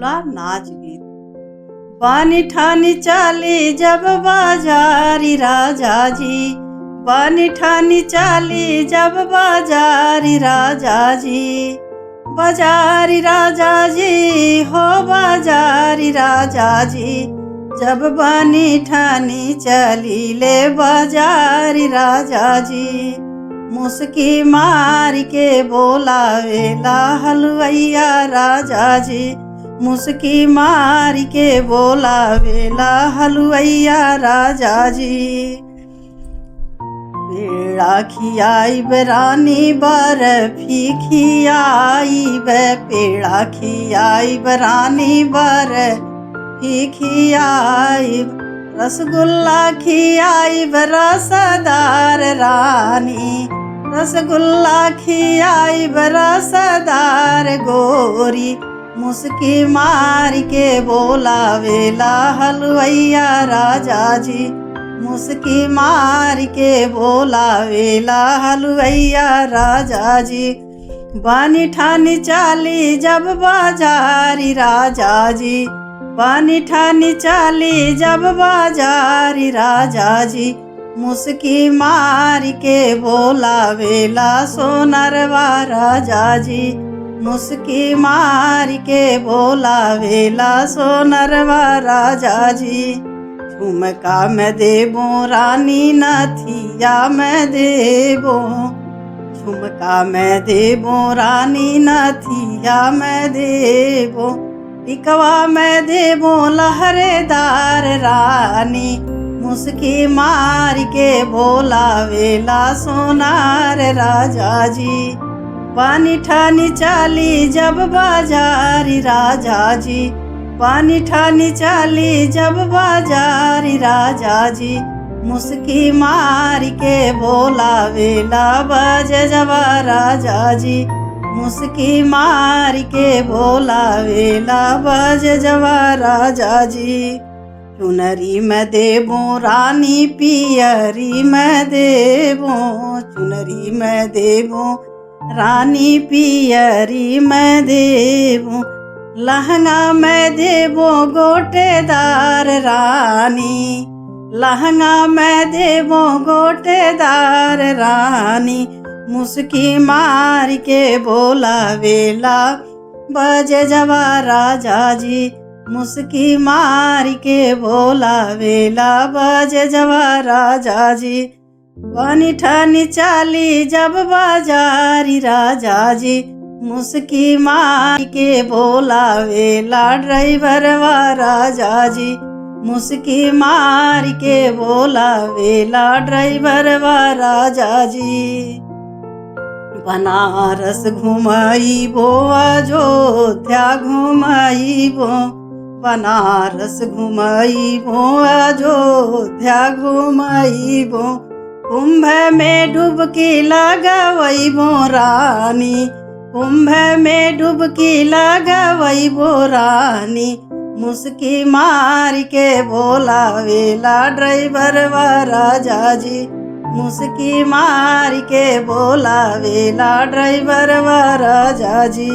चुटकुला नाच गीत। बानी ठानी चाली जब बाजारी राजा जी, बानी ठानी चाली जब बाजारी राजा जी, बाजारी राजा जी हो बाजारी राजा जी, जब बानी ठानी चली ले बाजारी राजा जी। मुस्की मार के बोलावेला हलवैया राजा जी, मुस्की मार के बोलावेला हलवैया राजा जी। पेड़ा खियाइब रानी बर्फी खियाइब, पेड़ा खियाइब रानी बर्फी खियाइब, रसगुल्ला खियाइब रसदार रानी, रसगुल्ला खियाइब रसदार गोरी, मुस्की मार के बोलावेला हलवैया राजा जी, मुस्की मार के बोलावेला हलवैया राजा जी। बानी ठानी चाली जब बाजारी राजा जी, बानी ठानी चाली जब बाजारी राजा जी, मुस्की मार के बोलावेला सोनरवा राजा जी, मुस्की मार के बोलावेला सोनरवा राजा जी। झुमका मैं देबो रानी नथिया मैं देबो, झुमका मैं देबो रानी नथिया मैं देबो, टिकवा मैं देबो लहरेदार रानी, मुस्की मार के बोलावेला सोनार राजा जी। बानी ठानी चाली जब बाजारी राजा जी, बानी ठानी चाली जब बाजारी राजा जी, मुस्की मार के बोलावेला बजजवा राजा जी, मुस्की मार के बोलावेला बजजवा राजा जी। चुनरी मैं देबो रानी पियरी मैं देबो, चुनरी मैं देबो रानी पियरी मैं देबो, लहंगा मैं देबो गोटेदार रानी, लहंगा मैं देबो गोटेदार रानी, मुस्की मार के बोलावेला बजजवा राजा जी, मुस्की मार के बोलावेला बजजवा राजा जी। बानी ठानी चाली जब बाजारी राजा जी, मुस्की मार के बोलावेला ड्राइवरवा राजा जी, मुस्की मार के बोलावेला ड्राइवरवा राजा जी। बनारस घुमाइबो अयोध्या घुमाइबो, बनारस घुमाइबो अयोध्या घुमाइबो, कुंभ में डुबकी लगवैबो रानी, कुंभ में डुबकी लगवैबो रानी, मुस्की मार के बोलावेला ड्राइवरवा राजा जी, मुस्की मार के बोलावेला ड्राइवरवा राजा जी।